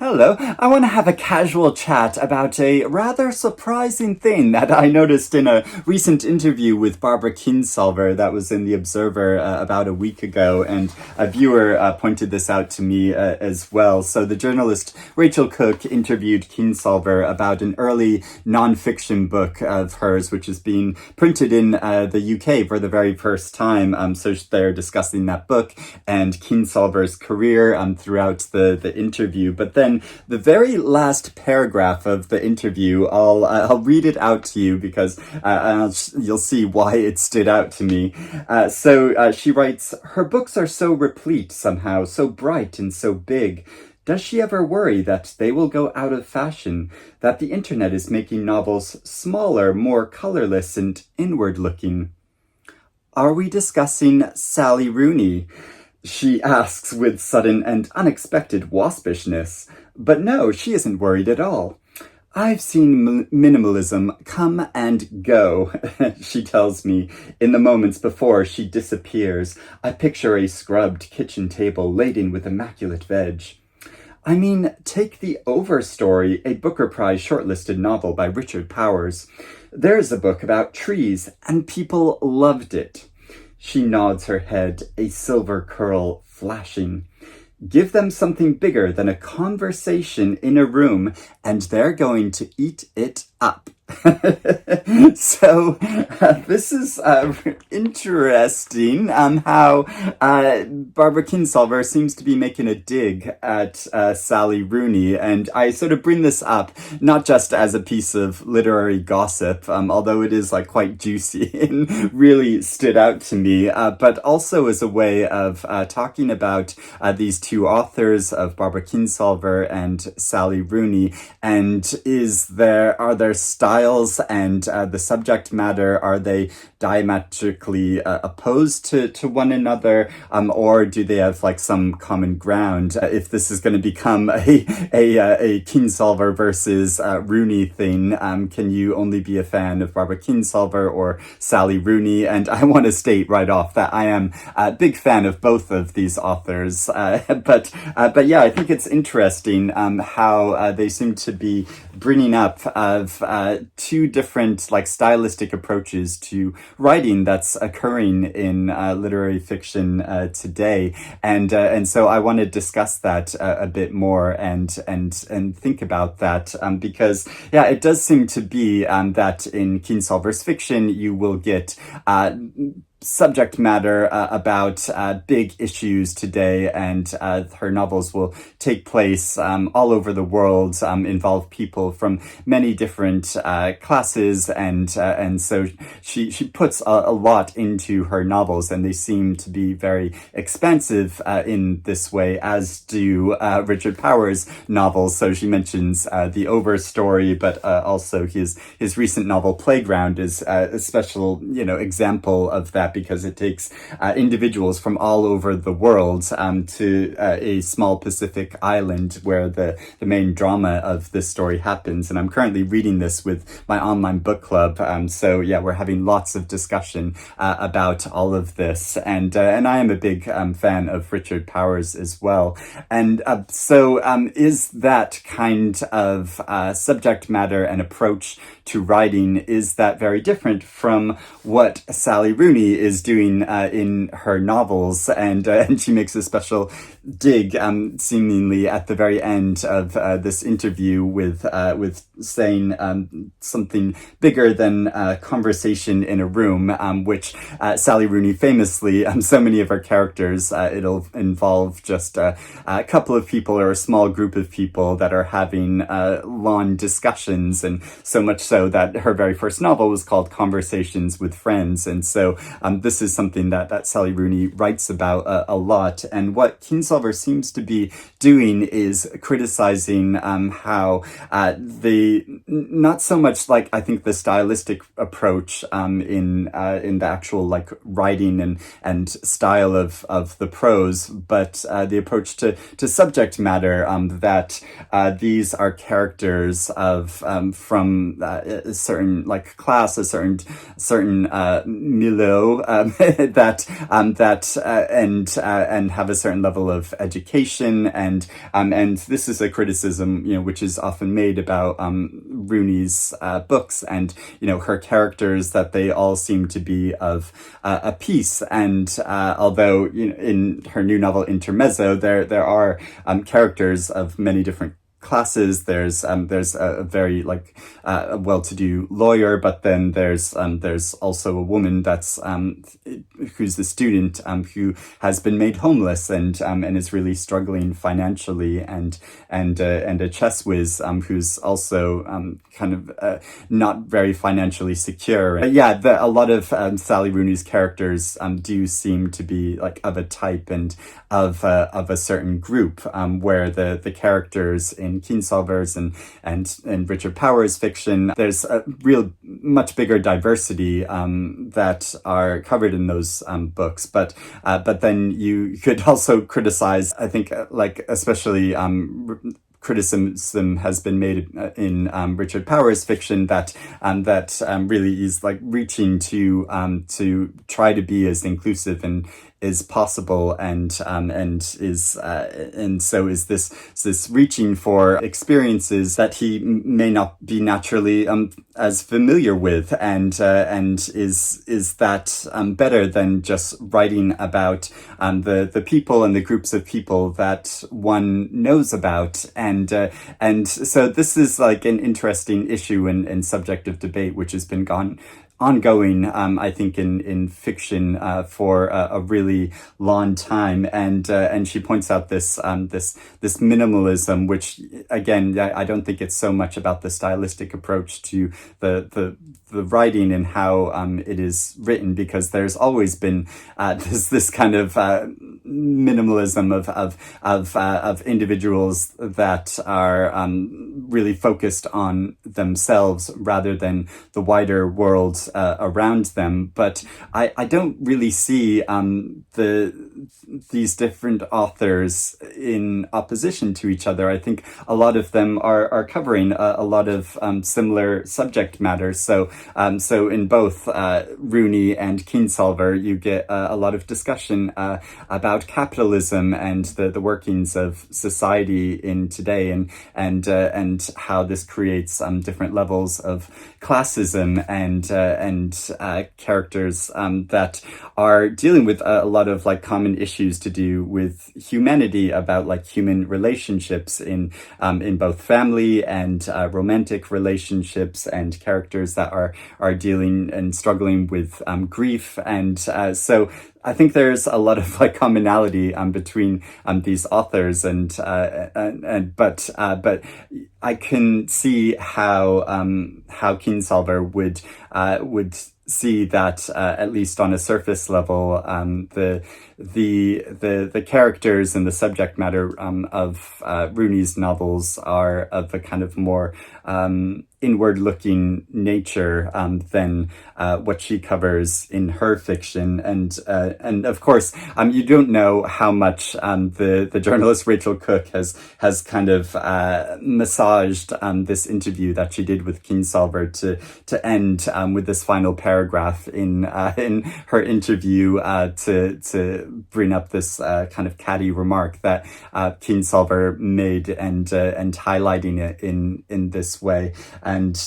Hello. I want to have a casual chat about a rather surprising thing that I noticed in a recent interview with Barbara Kingsolver that was in The Observer about a week ago, and a viewer pointed this out to me as well. So the journalist Rachel Cook interviewed Kingsolver about an early nonfiction book of hers, which is being printed in the UK for the very first time. So they're discussing that book and Kingsolver's career throughout the interview. But then the very last paragraph of the interview, I'll read it out to you because you'll see why it stood out to me. So she writes, "Her books are so replete somehow, so bright and so big. Does she ever worry that they will go out of fashion, that the internet is making novels smaller, more colorless and inward-looking?" "Are we discussing Sally Rooney?" she asks with sudden and unexpected waspishness. But no, she isn't worried at all. "I've seen minimalism come and go," she tells me. In the moments before she disappears, I picture a scrubbed kitchen table laden with immaculate veg. I mean, take The Overstory, a Booker Prize shortlisted novel by Richard Powers. There's a book about trees, and people loved it. She nods her head, a silver curl flashing. Give them something bigger than a conversation in a room, and they're going to eat it up. So this is interesting how Barbara Kingsolver seems to be making a dig at Sally Rooney, and I sort of bring this up not just as a piece of literary gossip, although it is quite juicy and really stood out to me, but also as a way of talking about these two authors of Barbara Kingsolver and Sally Rooney, and are there styles and the subject matter, are they diametrically opposed to one another, or do they have some common ground? If this is going to become a Kingsolver versus Rooney thing, can you only be a fan of Barbara Kingsolver or Sally Rooney? And I want to state right off that I am a big fan of both of these authors, but yeah, I think it's interesting how they seem to be bringing up of two different stylistic approaches to writing that's occurring in literary fiction today, and so I want to discuss that a bit more and think about that, because yeah, it does seem to be that in Kingsolver's fiction you will get subject matter about big issues today, and her novels will take place all over the world, involve people from many different classes, and so she puts a lot into her novels, and they seem to be very expansive in this way, as do Richard Powers' novels. So she mentions The Overstory, but also his recent novel Playground is a special example of that, because it takes individuals from all over the world to a small Pacific island where the main drama of this story happens. And I'm currently reading this with my online book club. So yeah, we're having lots of discussion about all of this. And I am a big fan of Richard Powers as well. And so is that kind of subject matter and approach to writing, is that very different from what Sally Rooney is doing in her novels? And she makes a special dig, seemingly at the very end of this interview, with saying something bigger than a conversation in a room, which Sally Rooney famously, so many of her characters, it'll involve just a couple of people or a small group of people that are having long discussions, and so much so that her very first novel was called Conversations with Friends. And so this is something that Sally Rooney writes about a lot. And what Kingsolver seems to be doing is criticizing how not so much I think the stylistic approach in the actual writing and style of the prose, but the approach to subject matter, that these are characters of from a certain class, a certain milieu, know and have a certain level of education, and this is a criticism, which is often made about Rooney's books, and her characters, that they all seem to be of a piece. And although in her new novel Intermezzo, there are characters of many different classes. There's a very well-to-do lawyer, but then there's also a woman that's who's the student who has been made homeless and is really struggling financially, and a chess whiz who's also not very financially secure. But yeah, a lot of Sally Rooney's characters do seem to be of a type and of a certain group, where the characters in Kingsolver's and Richard Powers' fiction, there's a real much bigger diversity that are covered in those books. But then you could also criticize, I think, especially criticism has been made in Richard Powers' fiction that really is reaching to try to be as inclusive and is possible, and so is this reaching for experiences that he may not be naturally as familiar with, and is that better than just writing about the people and the groups of people that one knows about, and so this is an interesting issue and subject of debate, which has been ongoing, I think, in fiction for a really long time, and she points out this minimalism, which again, I don't think it's so much about the stylistic approach to the writing and how it is written, because there's always been this kind of minimalism of individuals that are really focused on themselves rather than the wider world around them. But I don't really see these different authors in opposition to each other. I think a lot of them are covering a lot of similar subject matter. So in both Rooney and Kingsolver, you get a lot of discussion about capitalism and the workings of society in today, and how this creates different levels of classism, and characters that are dealing with a lot of common issues to do with humanity, about human relationships in both family and romantic relationships, and characters that are dealing and struggling with grief, and so I think there's a lot of commonality between these authors, but I can see how Kingsolver would see that at least on a surface level, the characters and the subject matter of Rooney's novels are of a kind of more inward-looking nature than what she covers in her fiction, and of course, you don't know how much the journalist Rachel Cook has kind of massaged this interview that she did with Kingsolver to end with this final paragraph in her interview to bring up this kind of catty remark that Kingsolver made, and highlighting it in this way. And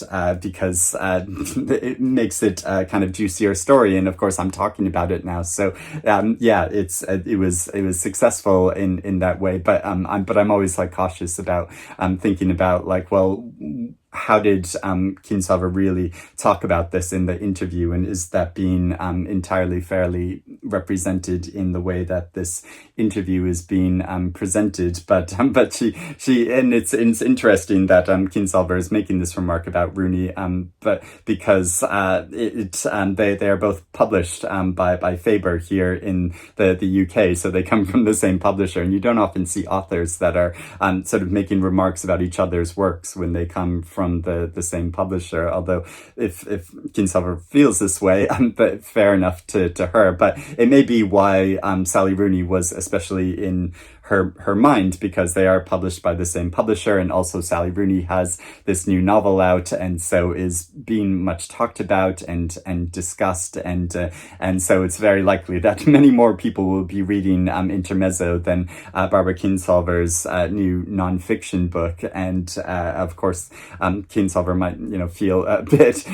because it makes it a kind of juicier story, and of course I'm talking about it now, so it was successful in that way. But I'm always cautious about thinking about how did Kingsolver really talk about this in the interview, and is that being entirely fairly represented in the way that this interview is being presented? But she and it's interesting that Kingsolver is making this remark about Rooney, but because they are both published by Faber here in the UK, so they come from the same publisher, and you don't often see authors that are sort of making remarks about each other's works when they come from the same publisher, although if Kingsolver feels this way, but fair enough to her. But it may be why Sally Rooney was, especially in her mind, because they are published by the same publisher, and also Sally Rooney has this new novel out, and so is being much talked about and discussed, and so it's very likely that many more people will be reading Intermezzo than Barbara Kingsolver's new nonfiction book. And of course, Kingsolver might feel a bit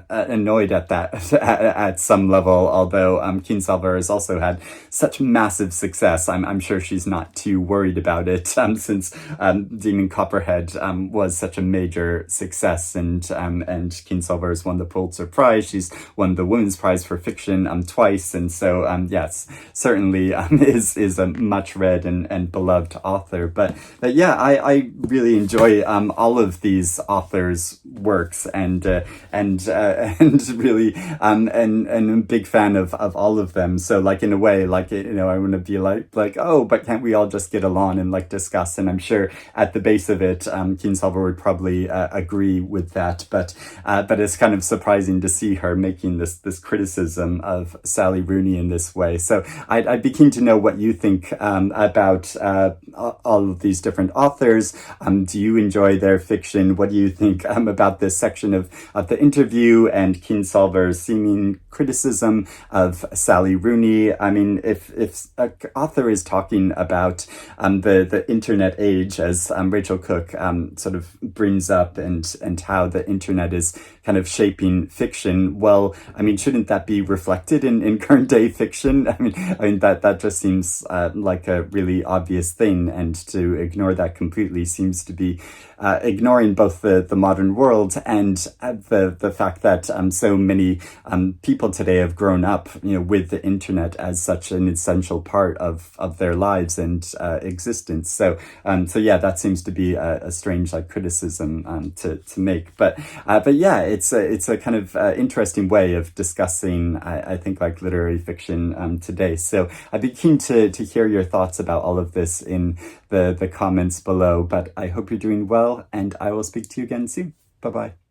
annoyed at that at some level, although Kingsolver has also had such massive success. I'm sure she's not too worried about it, since Demon Copperhead was such a major success, and Kingsolver has won the Pulitzer Prize. She's won the Women's Prize for Fiction twice, and so yes, certainly is a much read and beloved author. But yeah, I really enjoy all of these authors' works, and really and I'm a big fan of all of them. So like, in a way, like, I want to be like, oh, but can't we all just get along and like discuss? And I'm sure at the base of it, Kingsolver would probably agree with that. But it's kind of surprising to see her making this criticism of Sally Rooney in this way. So I'd be keen to know what you think about all of these different authors. Do you enjoy their fiction? What do you think about this section of the interview and Kingsolver's seeming criticism of Sally Rooney? I mean, if an author is talking about the internet age, as Rachel Cook sort of brings up, and how the internet is kind of shaping fiction, well, I mean, shouldn't that be reflected in current day fiction? I mean that just seems like a really obvious thing, and to ignore that completely seems to be ignoring both the modern world and the fact that so many people today have grown up, with the internet as such an essential part of their lives and existence. So yeah, that seems to be a strange criticism to make. But yeah, it's a kind of interesting way of discussing, I think, literary fiction today. So I'd be keen to hear your thoughts about all of this in the comments below. But I hope you're doing well, and I will speak to you again soon. Bye bye.